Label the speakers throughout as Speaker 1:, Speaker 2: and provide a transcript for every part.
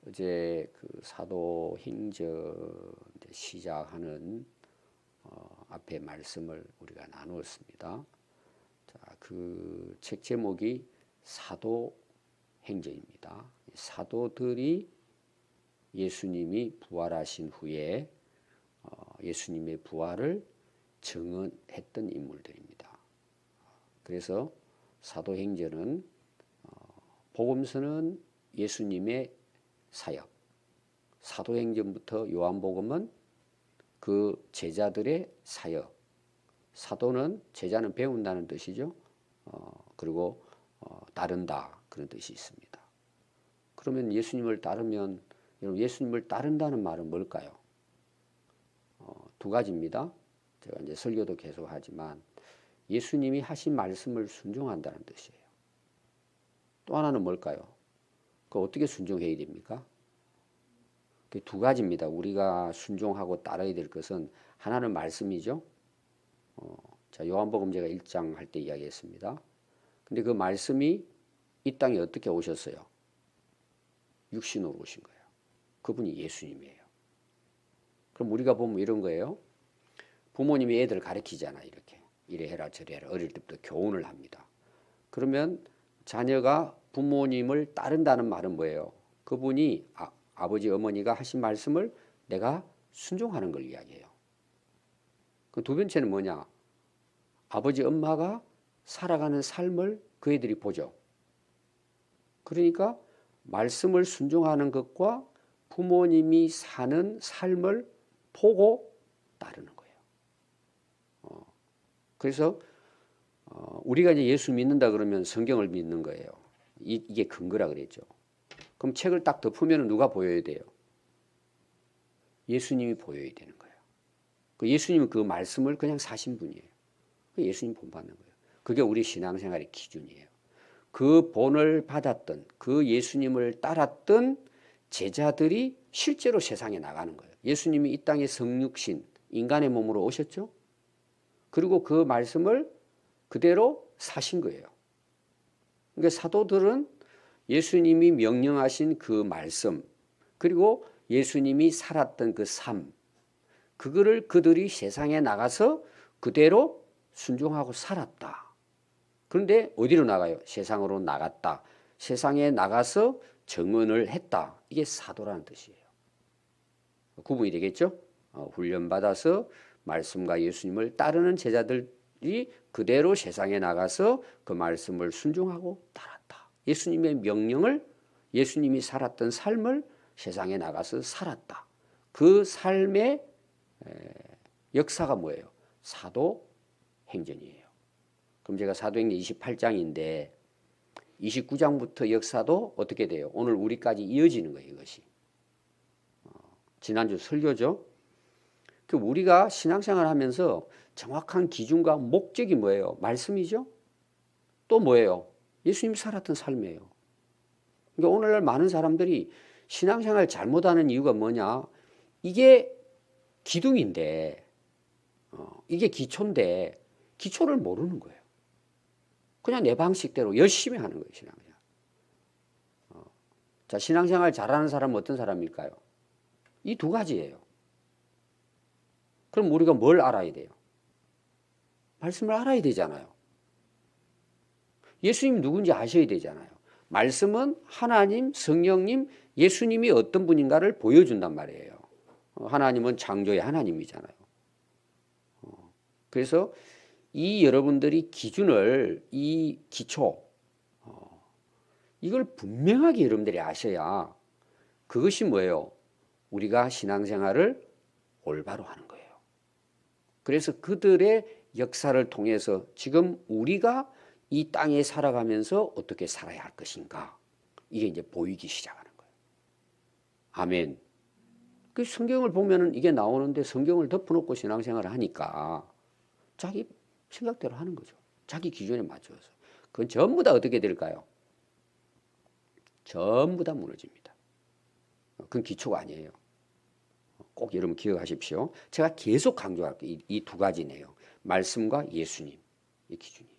Speaker 1: 어제 그 사도행전 시작하는 앞에 말씀을 우리가 나누었습니다. 자, 그 책 제목이 사도행전입니다. 사도들이 예수님이 부활하신 후에 예수님의 부활을 증언했던 인물들입니다. 그래서 사도행전은 복음서는 예수님의 사역, 사도행전부터 요한복음은 그 제자들의 사역, 사도는 제자는 배운다는 뜻이죠. 그리고 따른다 그런 뜻이 있습니다. 그러면 예수님을 따르면 여러분 예수님을 따른다는 말은 뭘까요? 두 가지입니다. 제가 이제 설교도 계속 하지만 예수님이 하신 말씀을 순종한다는 뜻이에요. 또 하나는 뭘까요? 그 어떻게 순종해야 됩니까? 그 두 가지입니다. 우리가 순종하고 따라야 될 것은 하나는 말씀이죠. 자, 요한복음 제가 1장 할 때 이야기했습니다. 근데 그 말씀이 이 땅에 어떻게 오셨어요? 육신으로 오신 거예요. 그분이 예수님이에요. 그럼 우리가 보면 이런 거예요. 부모님이 애들 가르치잖아. 이렇게 이래 해라 저래 해라. 어릴 때부터 교훈을 합니다. 그러면 자녀가 부모님을 따른다는 말은 뭐예요? 그분이 아버지 어머니가 하신 말씀을 내가 순종하는 걸 이야기해요. 그 두 번째는 뭐냐? 아버지 엄마가 살아가는 삶을 그 애들이 보죠. 그러니까 말씀을 순종하는 것과 부모님이 사는 삶을 보고 따르는 거예요. 그래서 우리가 이제 예수 믿는다 그러면 성경을 믿는 거예요. 이게 근거라 그랬죠. 그럼 책을 딱 덮으면 누가 보여야 돼요? 예수님이 보여야 되는 거예요. 예수님은 그 말씀을 그냥 사신 분이에요. 예수님 본받는 거예요. 그게 우리 신앙생활의 기준이에요. 그 본을 받았던 그 예수님을 따랐던 제자들이 실제로 세상에 나가는 거예요. 예수님이 이 땅에 성육신 인간의 몸으로 오셨죠. 그리고 그 말씀을 그대로 사신 거예요. 그러니까 사도들은 예수님이 명령하신 그 말씀 그리고 예수님이 살았던 그 삶 그거를 그들이 세상에 나가서 그대로 순종하고 살았다. 그런데 어디로 나가요? 세상으로 나갔다. 세상에 나가서 증언을 했다. 이게 사도라는 뜻이에요. 구분이 되겠죠? 훈련받아서 말씀과 예수님을 따르는 제자들이 그대로 세상에 나가서 그 말씀을 순종하고 따랐다. 예수님의 명령을 예수님이 살았던 삶을 세상에 나가서 살았다. 그 삶의 역사가 뭐예요? 사도행전이에요. 그럼 제가 사도행전 28장인데 29장부터 역사도 어떻게 돼요? 오늘 우리까지 이어지는 거예요. 이것이. 지난주 설교죠. 우리가 신앙생활 하면서 정확한 기준과 목적이 뭐예요? 말씀이죠. 또 뭐예요? 예수님이 살았던 삶이에요. 그러니까 오늘날 많은 사람들이 신앙생활 잘못하는 이유가 뭐냐? 이게 기둥인데 이게 기초인데 기초를 모르는 거예요. 그냥 내 방식대로 열심히 하는 거예요. 신앙생활. 자, 신앙생활 잘하는 사람은 어떤 사람일까요? 이 두 가지예요. 그럼 우리가 뭘 알아야 돼요? 말씀을 알아야 되잖아요. 예수님 누군지 아셔야 되잖아요. 말씀은 하나님, 성령님, 예수님이 어떤 분인가를 보여준단 말이에요. 하나님은 창조의 하나님이잖아요. 그래서 이 여러분들이 기준을, 이 기초, 이걸 분명하게 여러분들이 아셔야 그것이 뭐예요? 우리가 신앙생활을 올바로 하는 거예요. 그래서 그들의 역사를 통해서 지금 우리가 이 땅에 살아가면서 어떻게 살아야 할 것인가 이게 이제 보이기 시작하는 거예요. 아멘. 그 성경을 보면은 이게 나오는데 성경을 덮어놓고 신앙생활을 하니까 자기 생각대로 하는 거죠. 자기 기준에 맞춰서. 그건 전부 다 어떻게 될까요? 전부 다 무너집니다. 그건 기초가 아니에요. 꼭 여러분 기억하십시오. 제가 계속 강조할게요. 이 두 가지네요. 말씀과 예수님. 이 기준이에요.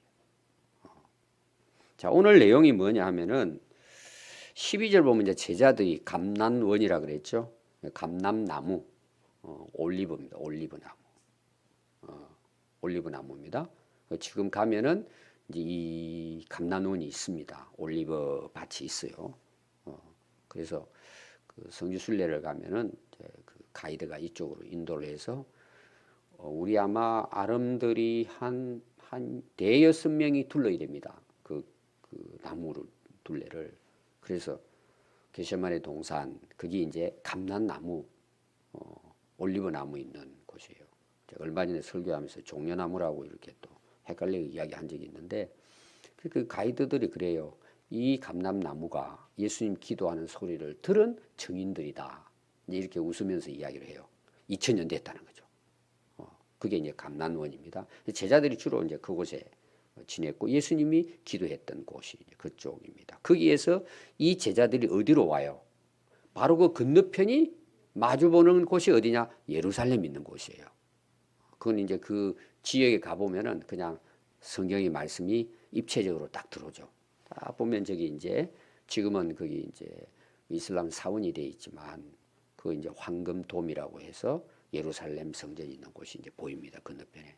Speaker 1: 자, 오늘 내용이 뭐냐 하면은 12절 보면 이제 제자들이 감람원이라 그랬죠. 감람나무, 올리브입니다. 올리브나무, 올리브나무입니다. 지금 가면은 이제 이 감람원이 있습니다. 올리브 밭이 있어요. 그래서 그 성지 순례를 가면은 이제 그 가이드가 이쪽으로 인도를 해서 우리 아마 아름들이 한 대여섯 명이 둘러야 됩니다. 그 나무를 둘레를. 그래서 게세마네 동산 그게 이제 감람나무, 올리브 나무 있는 곳이에요. 제가 얼마 전에 설교하면서 종려나무라고 이렇게 또 헷갈리게 이야기한 적이 있는데 그 가이드들이 그래요. 이 감람나무가 예수님 기도하는 소리를 들은 증인들이다. 이렇게 웃으면서 이야기를 해요. 2000년 됐다는 거죠. 그게 이제 감람원입니다. 제자들이 주로 이제 그곳에 지냈고 예수님이 기도했던 곳이 그쪽입니다. 거기에서 이 제자들이 어디로 와요? 바로 그 건너편이 마주보는 곳이 어디냐? 예루살렘 있는 곳이에요. 그건 이제 그 지역에 가보면은 그냥 성경의 말씀이 입체적으로 딱 들어오죠. 딱 보면 저기 이제 지금은 거기 이제 이슬람 사원이 돼 있지만 그 이제 황금돔이라고 해서 예루살렘 성전이 있는 곳이 이제 보입니다. 건너편에.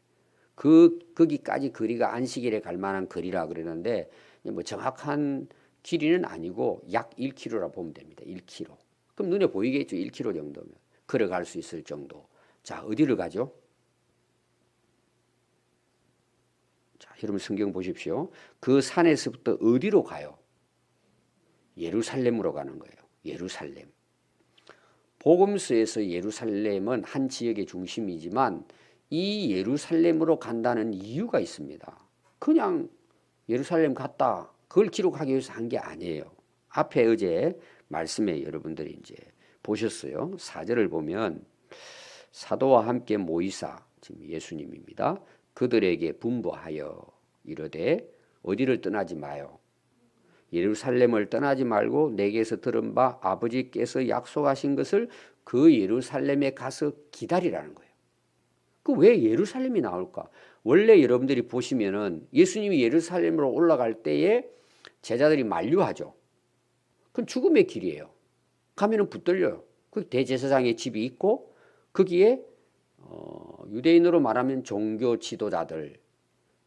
Speaker 1: 거기까지 거리가 안식일에 갈 만한 거리라 그러는데 뭐 정확한 길이는 아니고 약 1km라 보면 됩니다. 1km. 그럼 눈에 보이겠죠. 1km 정도면 걸어갈 수 있을 정도. 자, 어디를 가죠? 자, 여러분 성경 보십시오. 그 산에서부터 어디로 가요? 예루살렘으로 가는 거예요. 예루살렘. 복음서에서 예루살렘은 한 지역의 중심이지만 이 예루살렘으로 간다는 이유가 있습니다. 그냥 예루살렘 갔다 그걸 기록하기 위해서 한 게 아니에요. 앞에 어제 말씀에 여러분들이 이제 보셨어요. 4절을 보면 사도와 함께 모이사 지금 예수님입니다. 그들에게 분부하여 이르되 어디를 떠나지 마요. 예루살렘을 떠나지 말고 내게서 들은 바 아버지께서 약속하신 것을 그 예루살렘에 가서 기다리라는 거예요. 그 왜 예루살렘이 나올까? 원래 여러분들이 보시면은 예수님이 예루살렘으로 올라갈 때에 제자들이 만류하죠. 그건 죽음의 길이에요. 가면은 붙들려요. 그 대제사장의 집이 있고 거기에 유대인으로 말하면 종교 지도자들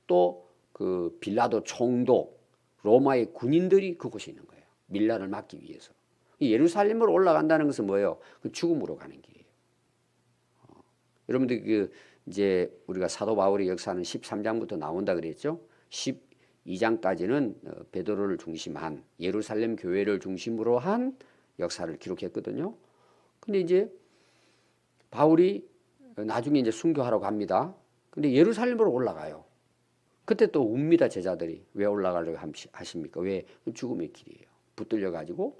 Speaker 1: 또 그 빌라도 총독 로마의 군인들이 그곳에 있는 거예요. 밀란을 막기 위해서. 예루살렘으로 올라간다는 것은 뭐예요? 그 죽음으로 가는 길이에요. 여러분들 그 이제 우리가 사도 바울의 역사는 13장부터 나온다 그랬죠. 12장까지는 베드로를 중심한 예루살렘 교회를 중심으로 한 역사를 기록했거든요. 근데 이제 바울이 나중에 이제 순교하러 갑니다. 근데 예루살렘으로 올라가요. 그때 또 웁니다. 제자들이. 왜 올라가려고 하십니까? 왜? 죽음의 길이에요. 붙들려 가지고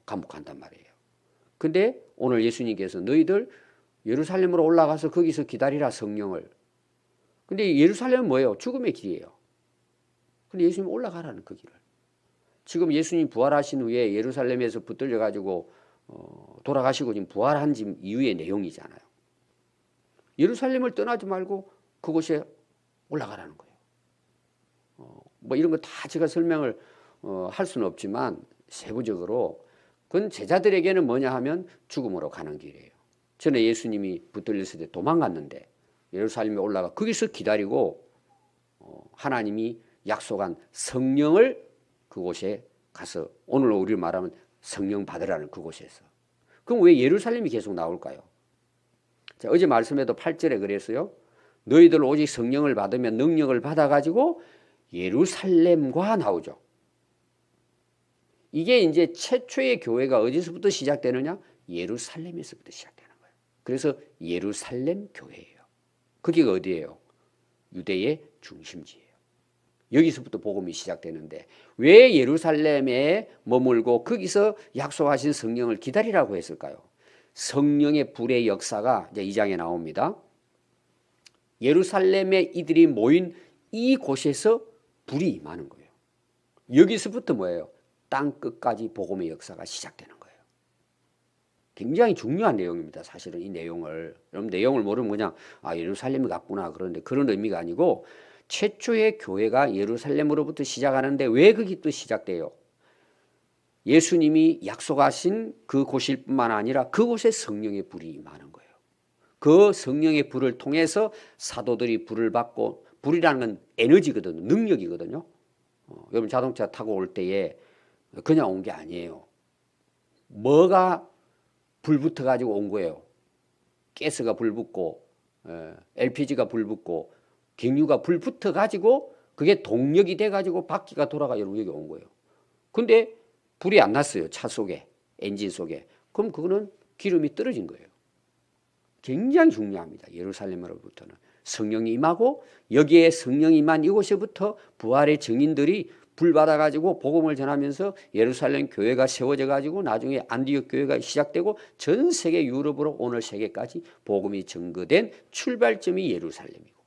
Speaker 1: 감옥 간단 말이에요. 근데 오늘 예수님께서 너희들 예루살렘으로 올라가서 거기서 기다리라 성령을. 근데 예루살렘은 뭐예요? 죽음의 길이에요. 근데 예수님 올라가라는 그 길을. 지금 예수님 부활하신 후에 예루살렘에서 붙들려 가지고 돌아가시고 지금 부활한 이후의 내용이잖아요. 예루살렘을 떠나지 말고 그곳에 올라가라는 거예요. 뭐 이런 거 다 제가 설명을 할 수는 없지만 세부적으로 그건 제자들에게는 뭐냐 하면 죽음으로 가는 길이에요. 전에 예수님이 붙들렸을 때 도망갔는데 예루살렘에 올라가 거기서 기다리고 하나님이 약속한 성령을 그곳에 가서 오늘 우리를 말하면 성령 받으라는 그곳에서. 그럼 왜 예루살렘이 계속 나올까요? 자, 어제 말씀에도 8절에 그랬어요. 너희들 오직 성령을 받으면 능력을 받아가지고 예루살렘과 나오죠. 이게 이제 최초의 교회가 어디서부터 시작되느냐? 예루살렘에서부터 시작되는 거예요. 그래서 예루살렘 교회예요. 거기가 어디예요? 유대의 중심지예요. 여기서부터 복음이 시작되는데 왜 예루살렘에 머물고 거기서 약속하신 성령을 기다리라고 했을까요? 성령의 불의 역사가 이제 2장에 나옵니다. 예루살렘에 이들이 모인 이곳에서 불이 임하는 거예요. 여기서부터 뭐예요? 땅 끝까지 복음의 역사가 시작되는 거예요. 굉장히 중요한 내용입니다. 사실은 이 내용을. 여러분 내용을 모르면 그냥 예루살렘이 갔구나 그런데 그런 의미가 아니고 최초의 교회가 예루살렘으로부터 시작하는데 왜 거기 또 시작돼요? 예수님이 약속하신 그 곳일 뿐만 아니라 그곳에 성령의 불이 임하는 거예요. 그 성령의 불을 통해서 사도들이 불을 받고, 불이라는 건 에너지거든요. 능력이거든요. 여러분 자동차 타고 올 때에 그냥 온 게 아니에요. 뭐가 불 붙어 가지고 온 거예요. 가스가 불 붙고 LPG가 불 붙고 경유가 불 붙어 가지고 그게 동력이 돼 가지고 바퀴가 돌아가 여러분 여기 온 거예요. 근데 불이 안 났어요. 차 속에, 엔진 속에. 그럼 그거는 기름이 떨어진 거예요. 굉장히 중요합니다. 예루살렘으로부터는 성령이 임하고, 여기에 성령이 임한 이곳에부터 부활의 증인들이 불 받아가지고 복음을 전하면서 예루살렘 교회가 세워져가지고 나중에 안디옥 교회가 시작되고 전 세계 유럽으로 오늘 세계까지 복음이 증거된 출발점이 예루살렘이고,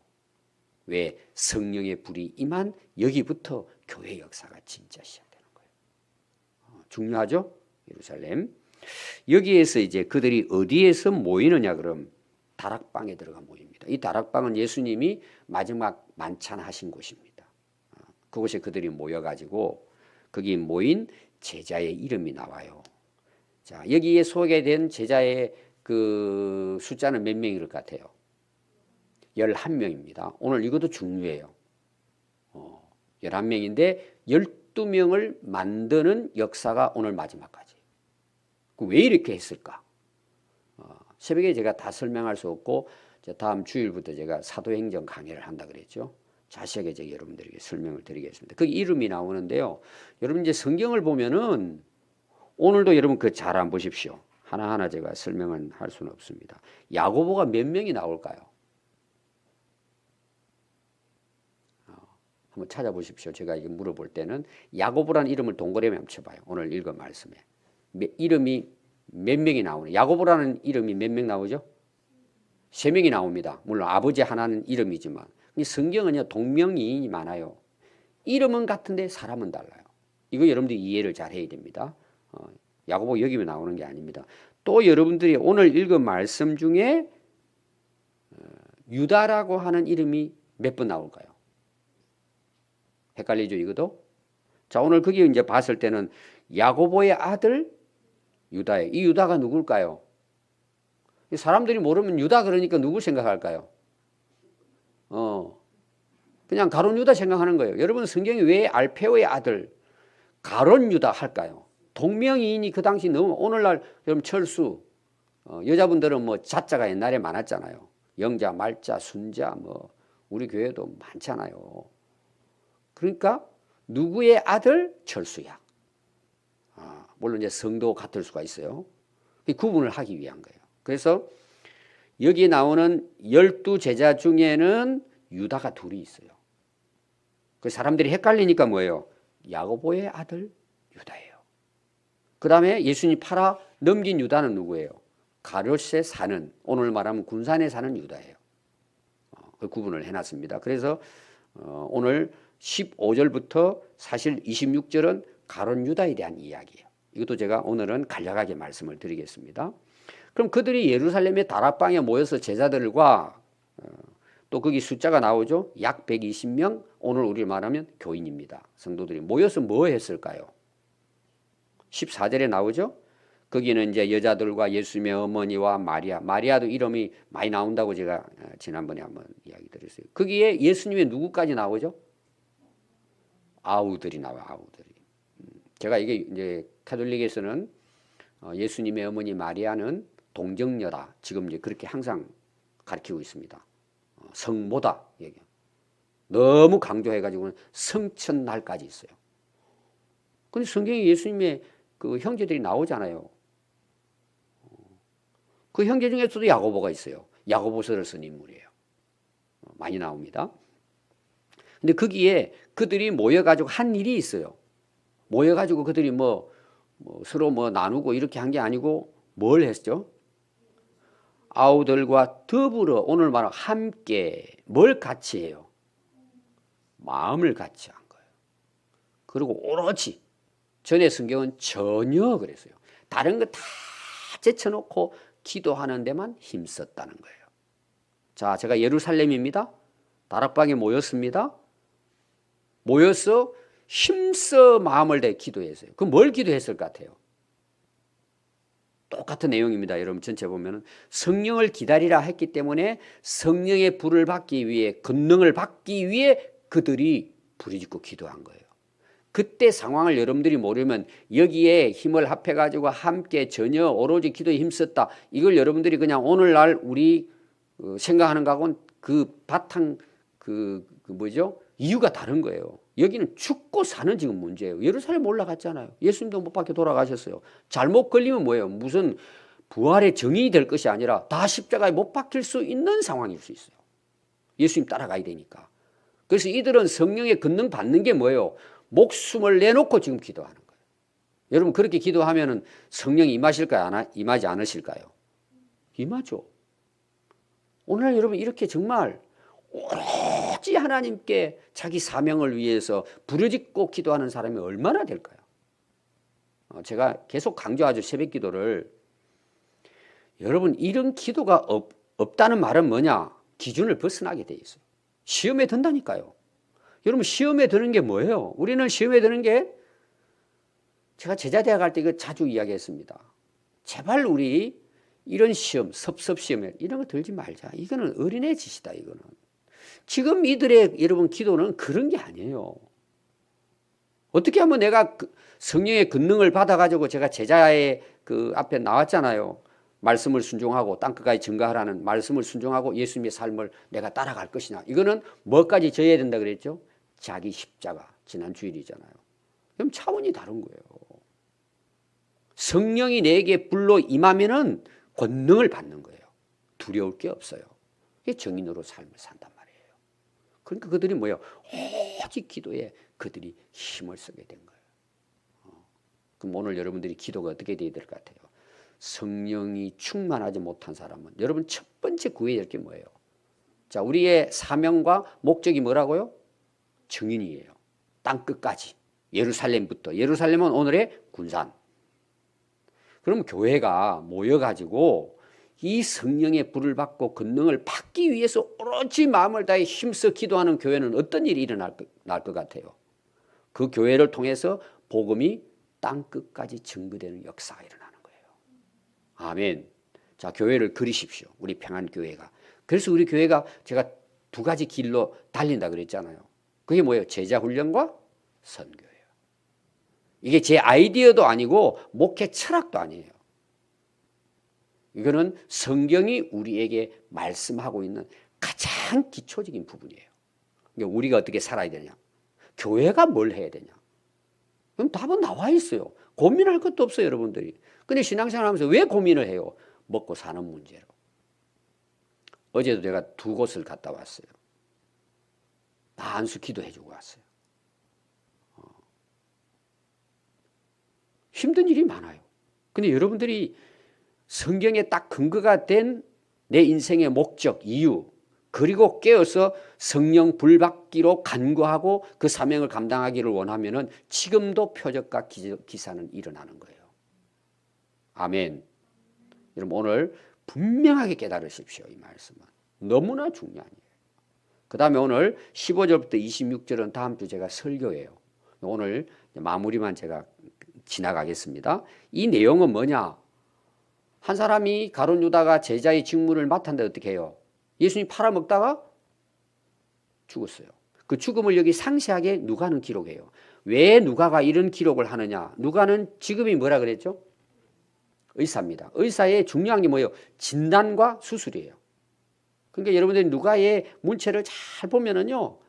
Speaker 1: 왜? 성령의 불이 임한 여기부터 교회 역사가 진짜 시작되는 거예요. 중요하죠? 예루살렘. 여기에서 이제 그들이 어디에서 모이느냐 그럼 다락방에 들어가 모입니다. 이 다락방은 예수님이 마지막 만찬하신 곳입니다. 그곳에 그들이 모여가지고 거기 모인 제자의 이름이 나와요. 자, 여기에 소개된 제자의 그 숫자는 몇 명일 것 같아요? 11명입니다. 오늘 이것도 중요해요. 11명인데 12명을 만드는 역사가 오늘 마지막까지. 왜 이렇게 했을까? 새벽에 제가 다 설명할 수 없고 다음 주일부터 제가 사도행전 강의를 한다 그랬죠. 자세하게 제가 여러분들에게 설명을 드리겠습니다. 그 이름이 나오는데요. 여러분 이제 성경을 보면은 오늘도 여러분 그 잘 안 보십시오. 하나하나 제가 설명은 할 수는 없습니다. 야고보가 몇 명이 나올까요? 한번 찾아보십시오. 제가 이거 물어볼 때는 야고보라는 이름을 동그라미 한번 쳐봐요. 오늘 읽은 말씀에. 이름이 몇 명이 나오네. 야고보라는 이름이 몇 명 나오죠? 3명이 나옵니다. 물론 아버지 하나는 이름이지만. 성경은요, 동명이인이 많아요. 이름은 같은데 사람은 달라요. 이거 여러분들이 이해를 잘 해야 됩니다. 야고보 여기면 나오는 게 아닙니다. 또 여러분들이 오늘 읽은 말씀 중에 유다라고 하는 이름이 몇 번 나올까요? 헷갈리죠, 이것도? 자, 오늘 거기 이제 봤을 때는 야고보의 아들 유다예요. 이 유다가 누굴까요? 사람들이 모르면 유다 그러니까 누굴 생각할까요? 그냥 가룟 유다 생각하는 거예요. 여러분 성경이 왜 알페오의 아들 가룟 유다 할까요? 동명이인이 그 당시 너무, 오늘날 여러분 철수, 여자분들은 뭐 자자가 옛날에 많았잖아요. 영자, 말자, 순자, 뭐 우리 교회도 많잖아요. 그러니까 누구의 아들? 철수야. 물론 이제 성도 같을 수가 있어요. 구분을 하기 위한 거예요. 그래서 여기 나오는 12제자 중에는 유다가 둘이 있어요. 그 사람들이 헷갈리니까 뭐예요? 야고보의 아들 유다예요. 그 다음에 예수님 팔아 넘긴 유다는 누구예요? 가룟에 사는, 오늘 말하면 군산에 사는 유다예요. 그 구분을 해놨습니다. 그래서 오늘 15절부터 사실 26절은 가룟 유다에 대한 이야기예요. 이것도 제가 오늘은 간략하게 말씀을 드리겠습니다. 그럼 그들이 예루살렘의 다락방에 모여서 제자들과 또 거기 숫자가 나오죠. 약 120명, 오늘 우리 말하면 교인입니다. 성도들이 모여서 뭐 했을까요? 14절에 나오죠. 거기는 이제 여자들과 예수님의 어머니와 마리아, 마리아도 이름이 많이 나온다고 제가 지난번에 한번 이야기 드렸어요. 거기에 예수님의 누구까지 나오죠? 아우들이 나와요. 아우들이. 제가 이게 이제 가톨릭에서는 예수님의 어머니 마리아는 동정녀다. 지금 이제 그렇게 항상 가르치고 있습니다. 성모다. 얘기. 너무 강조해가지고는 성천날까지 있어요. 근데 성경에 예수님의 그 형제들이 나오잖아요. 그 형제 중에서도 야고보가 있어요. 야고보서를 쓴 인물이에요. 많이 나옵니다. 근데 거기에 그들이 모여가지고 한 일이 있어요. 모여가지고 그들이 뭐 서로 뭐 나누고 이렇게 한 게 아니고 뭘 했죠? 아우들과 더불어, 오늘 말하면 함께 뭘 같이 해요? 마음을 같이 한 거예요. 그리고 오로지, 전에 성경은 전혀 그랬어요. 다른 거 다 제쳐놓고 기도하는 데만 힘썼다는 거예요. 자, 제가 예루살렘입니다. 다락방에 모였습니다. 모여서 힘써 마음을 다해 기도했어요. 그 뭘 기도했을 것 같아요? 똑같은 내용입니다. 여러분 전체 보면은 성령을 기다리라 했기 때문에 성령의 불을 받기 위해, 권능을 받기 위해 그들이 부르짖고 기도한 거예요. 그때 상황을 여러분들이 모르면 여기에 힘을 합해가지고 함께 전혀 오로지 기도에 힘썼다, 이걸 여러분들이 그냥 오늘날 우리 생각하는 거하고는 그 바탕 뭐죠? 이유가 다른 거예요. 여기는 죽고 사는 지금 문제예요. 예루살렘 올라갔잖아요. 예수님도 못 박혀 돌아가셨어요. 잘못 걸리면 뭐예요? 무슨 부활의 정인이 될 것이 아니라 다 십자가에 못 박힐 수 있는 상황일 수 있어요. 예수님 따라가야 되니까. 그래서 이들은 성령의 권능 받는 게 뭐예요? 목숨을 내놓고 지금 기도하는 거예요. 여러분 그렇게 기도하면 성령이 임하실까요? 임하지 않으실까요? 임하죠. 오늘 여러분 이렇게 정말 오로지 하나님께 자기 사명을 위해서 부르짖고 기도하는 사람이 얼마나 될까요? 제가 계속 강조하죠. 새벽 기도를. 여러분 이런 기도가 없다는 말은 뭐냐? 기준을 벗어나게 돼 있어요. 시험에 든다니까요. 여러분 시험에 드는 게 뭐예요? 우리는 시험에 드는 게, 제가 제자대학 갈 때 이거 자주 이야기했습니다. 제발 우리 이런 시험, 섭섭시험에 이런 거 들지 말자. 이거는 어린애 짓이다. 이거는. 지금 이들의 여러분 기도는 그런 게 아니에요. 어떻게 하면 내가 성령의 권능을 받아가지고, 제가 제자의 그 앞에 나왔잖아요. 말씀을 순종하고 땅끝까지 증거하라는 말씀을 순종하고 예수님의 삶을 내가 따라갈 것이냐. 이거는 뭐까지 져야 된다 그랬죠? 자기 십자가. 지난 주일이잖아요. 그럼 차원이 다른 거예요. 성령이 내게 불로 임하면은 권능을 받는 거예요. 두려울 게 없어요. 이게 정인으로 삶을 산단 말이에요. 그러니까 그들이 뭐예요? 오직 기도에 그들이 힘을 쓰게 된 거예요. 그럼 오늘 여러분들이 기도가 어떻게 돼야 될 것 같아요? 성령이 충만하지 못한 사람은, 여러분 첫 번째 구해야 될 게 뭐예요? 자, 우리의 사명과 목적이 뭐라고요? 증인이에요. 땅끝까지. 예루살렘부터. 예루살렘은 오늘의 군산. 그럼 교회가 모여가지고 이 성령의 불을 받고 권능을 받기 위해서 오로지 마음을 다해 힘써 기도하는 교회는 어떤 일이 일어날 것 같아요? 그 교회를 통해서 복음이 땅끝까지 증거되는 역사가 일어나는 거예요. 아멘. 자, 교회를 그리십시오. 우리 평안교회가. 그래서 우리 교회가 제가 두 가지 길로 달린다 그랬잖아요. 그게 뭐예요? 제자훈련과 선교예요. 이게 제 아이디어도 아니고 목회 철학도 아니에요. 이거는 성경이 우리에게 말씀하고 있는 가장 기초적인 부분이에요. 그러니까 우리가 어떻게 살아야 되냐? 교회가 뭘 해야 되냐? 그럼 답은 나와 있어요. 고민할 것도 없어요, 여러분들이. 근데 신앙생활 하면서 왜 고민을 해요? 먹고 사는 문제로. 어제도 제가 두 곳을 갔다 왔어요. 다 안수 기도해주고 왔어요. 힘든 일이 많아요. 근데 여러분들이 성경에 딱 근거가 된 내 인생의 목적, 이유, 그리고 깨어서 성령 불받기로 간구하고 그 사명을 감당하기를 원하면은 지금도 표적과 기사는 일어나는 거예요. 아멘. 여러분 오늘 분명하게 깨달으십시오. 이 말씀은 너무나 중요한 일이에요. 그 다음에 오늘 15절부터 26절은 다음 주 제가 설교예요. 오늘 마무리만 제가 지나가겠습니다. 이 내용은 뭐냐? 한 사람이 가룟 유다가 제자의 직무를 맡았는데 어떻게 해요? 예수님이 팔아먹다가 죽었어요. 그 죽음을 여기 상세하게 누가는 기록해요. 왜 누가가 이런 기록을 하느냐? 누가는 직업이 뭐라 그랬죠? 의사입니다. 의사의 중요한 게 뭐예요? 진단과 수술이에요. 그러니까 여러분들이 누가의 문체를 잘 보면은요,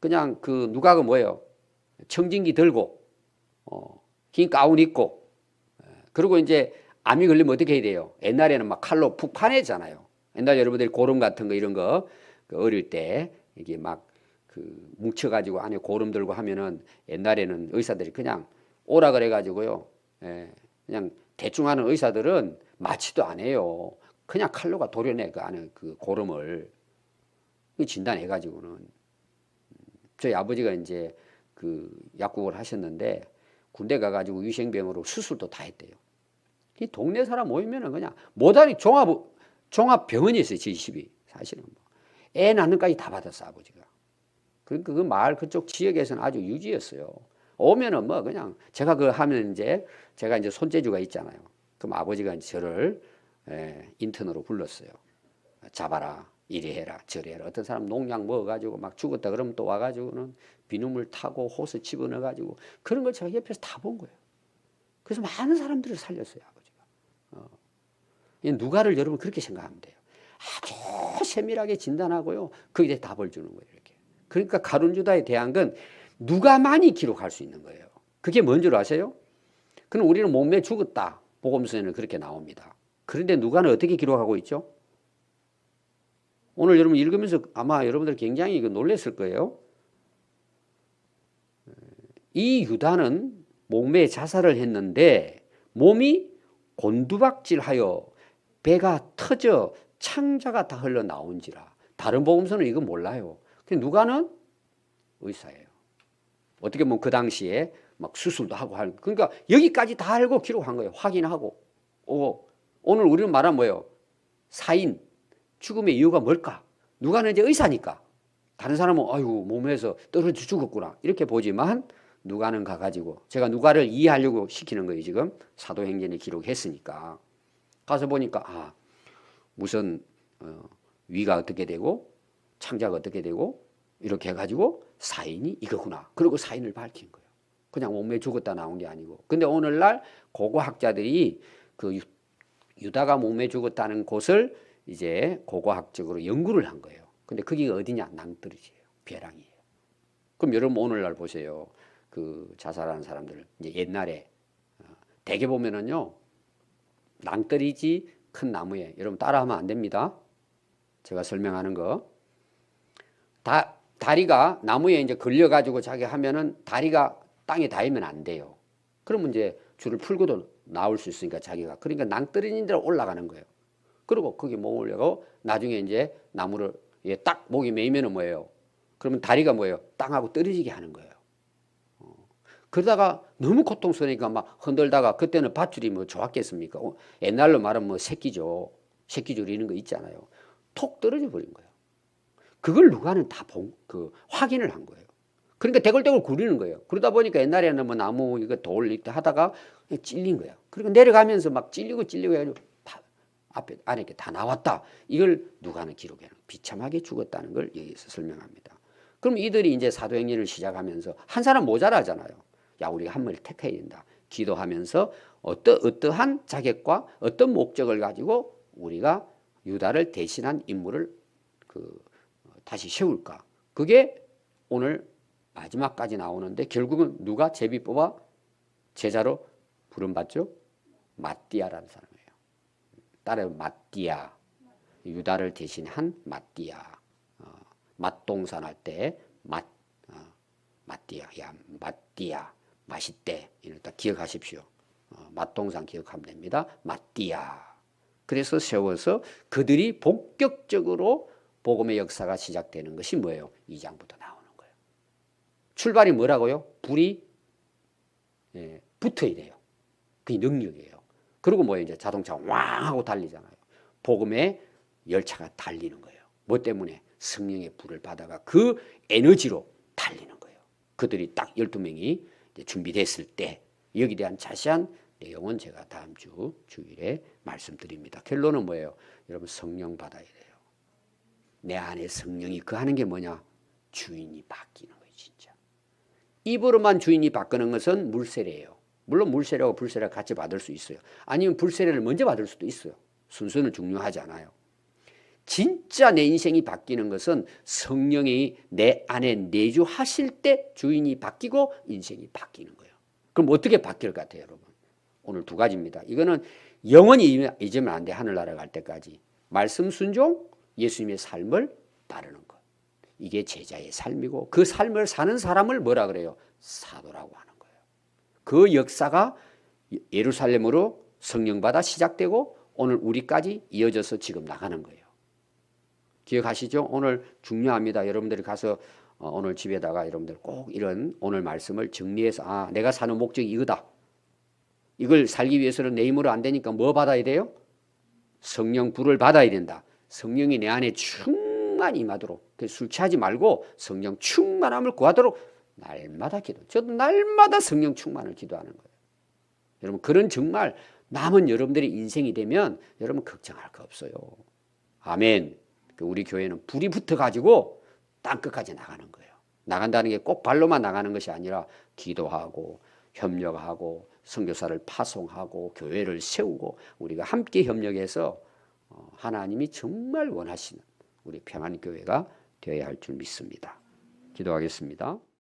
Speaker 1: 그냥 그 누가가 뭐예요? 청진기 들고, 긴 가운 입고, 그리고 이제 암이 걸리면 어떻게 해야 돼요? 옛날에는 막 칼로 푹 파내잖아요. 옛날 여러분들이 고름 같은 거 이런 거 어릴 때 이게 막 그 뭉쳐가지고 안에 고름 들고 하면은 옛날에는 의사들이 그냥 오라 그래가지고요. 그냥 대충 하는 의사들은 마취도 안 해요. 그냥 칼로가 도려내 그 안에 그 고름을 진단해가지고는. 저희 아버지가 이제 그 약국을 하셨는데 군대 가가지고 위생병으로 수술도 다 했대요. 이 동네 사람 모이면은 그냥 모다리 종합병원이 있어요. 제 집이 사실은 애 낳는까지 다 받았어 아버지가. 그러니까 그 마을 그쪽 지역에서는 아주 유지였어요. 오면은 뭐 그냥 제가 그 하면 이제 제가 이제 손재주가 있잖아요. 그럼 아버지가 이제 저를 인턴으로 불렀어요. 잡아라, 이리 해라, 저리 해라. 어떤 사람 농약 먹어가지고 막 죽었다 그러면 또 와가지고는 비눗물 타고 호스 집어넣어가지고 그런 걸 제가 옆에서 다 본 거예요. 그래서 많은 사람들을 살렸어요, 아버지가. 누가를 여러분 그렇게 생각하면 돼요. 아주 세밀하게 진단하고요. 거기에 답을 주는 거예요, 이렇게. 그러니까 가룟유다에 대한 건 누가만이 기록할 수 있는 거예요. 그게 뭔 줄 아세요? 그럼 우리는 몸매 죽었다. 복음서에는 그렇게 나옵니다. 그런데 누가는 어떻게 기록하고 있죠? 오늘 여러분 읽으면서 아마 여러분들 굉장히 놀랐을 거예요. 이 유다는 몸매에 자살을 했는데 몸이 곤두박질하여 배가 터져 창자가 다 흘러나온지라. 다른 복음서는 이거 몰라요. 근데 누가는 의사예요. 어떻게 보면 그 당시에 막 수술도 하고 그러니까 여기까지 다 알고 기록한 거예요. 확인하고. 오늘 우리는 말하면 뭐예요? 사인, 죽음의 이유가 뭘까? 누가는 이제 의사니까. 다른 사람은 아이고 몸에서 떨어져 죽었구나 이렇게 보지만 누가는 가가지고 제가 누가를 이해하려고 시키는 거예요. 지금 사도행전에 기록했으니까. 가서 보니까 무슨 위가 어떻게 되고 창자가 어떻게 되고 이렇게 해가지고 사인이 이거구나. 그리고 사인을 밝힌 거예요. 그냥 몸에 죽었다 나온 게 아니고. 근데 오늘날 고고학자들이 그 유다가 몸에 죽었다는 곳을 이제 고고학적으로 연구를 한 거예요. 근데 거기가 어디냐? 낭떠러지예요. 벼랑이에요. 그럼 여러분 오늘날 보세요. 그 자살하는 사람들 이제 옛날에 대개 보면은요 낭떠러지 큰 나무에 여러분 따라하면 안 됩니다. 제가 설명하는 거 다리가 나무에 이제 걸려가지고 자기 하면은 다리가 땅에 닿으면 안 돼요. 그러면 이제 줄을 풀고도 나올 수 있으니까 자기가 그러니까 낭떠러지인 대로 올라가는 거예요. 그리고 거기 목 올려고 나중에 이제 나무를 딱 목이 메이면은 뭐예요? 그러면 다리가 뭐예요? 땅하고 떨어지게 하는 거예요. 그러다가 너무 고통스러우니까 막 흔들다가 그때는 밧줄이 뭐 좋았겠습니까? 옛날로 말하면 뭐 새끼죠. 새끼줄 이런 거 있잖아요. 톡 떨어져 버린 거예요. 그걸 누가는 다 확인을 한 거예요. 그러니까 대굴대굴 구리는 거예요. 그러다 보니까 옛날에는 뭐 나무 이거 돌 이렇게 하다가 찔린 거예요. 그리고 내려가면서 막 찔리고 해가지고 앞에 안에 다 나왔다. 이걸 누가는 기록해요. 비참하게 죽었다는 걸 여기서 설명합니다. 그럼 이들이 이제 사도행전을 시작하면서 한 사람 모자라잖아요. 야, 우리가 한 명을 택해야 된다. 기도하면서 어떠한 자격과 어떤 목적을 가지고 우리가 유다를 대신한 인물을 다시 세울까. 그게 오늘 마지막까지 나오는데 결국은 누가 제비 뽑아 제자로 부름받죠? 마띠아라는 사람이에요. 따라서 마띠아, 유다를 대신한 마띠아. 맛동산 할 때 마띠아, 야 마띠아, 맛있대. 이런 딱 기억하십시오. 맛동산 기억하면 됩니다. 마띠아. 그래서 세워서 그들이 본격적으로 복음의 역사가 시작되는 것이 뭐예요? 2장부터 나오는 거예요. 출발이 뭐라고요? 불이 붙어야 돼요. 그게 능력이에요. 그리고 뭐예요? 이제 자동차 왕 하고 달리잖아요. 복음의 열차가 달리는 거예요. 뭐 때문에? 성령의 불을 받아가 그 에너지로 달리는 거예요. 그들이 딱 12명이 준비됐을 때 여기에 대한 자세한 내용은 제가 다음 주 주일에 말씀드립니다. 결론은 뭐예요? 여러분 성령 받아야 돼요. 내 안에 성령이 하는 게 뭐냐? 주인이 바뀌는 거예요. 진짜. 입으로만 주인이 바꾸는 것은 물세례예요. 물론 물세례하고 불세례를 같이 받을 수 있어요. 아니면 불세례를 먼저 받을 수도 있어요. 순서는 중요하지 않아요. 진짜 내 인생이 바뀌는 것은 성령이 내 안에 내주하실 때 주인이 바뀌고 인생이 바뀌는 거예요. 그럼 어떻게 바뀔 것 같아요, 여러분? 오늘 두 가지입니다. 이거는 영원히 잊으면 안 돼. 하늘나라 갈 때까지. 말씀 순종, 예수님의 삶을 따르는 것. 이게 제자의 삶이고 그 삶을 사는 사람을 뭐라 그래요? 사도라고 하는 거예요. 그 역사가 예루살렘으로 성령받아 시작되고 오늘 우리까지 이어져서 지금 나가는 거예요. 기억하시죠? 오늘 중요합니다. 여러분들이 가서 오늘 집에다가 여러분들 꼭 이런 오늘 말씀을 정리해서 내가 사는 목적이 이거다. 이걸 살기 위해서는 내 힘으로 안 되니까 뭐 받아야 돼요? 성령 불을 받아야 된다. 성령이 내 안에 충만히 임하도록, 술 취하지 말고 성령 충만함을 구하도록 날마다 저도 날마다 성령 충만을 기도하는 거예요. 여러분, 그런 정말 남은 여러분들의 인생이 되면 여러분 걱정할 거 없어요. 아멘. 우리 교회는 불이 붙어가지고 땅끝까지 나가는 거예요. 나간다는 게 꼭 발로만 나가는 것이 아니라 기도하고 협력하고 선교사를 파송하고 교회를 세우고 우리가 함께 협력해서 하나님이 정말 원하시는 우리 평안교회가 되어야 할 줄 믿습니다. 기도하겠습니다.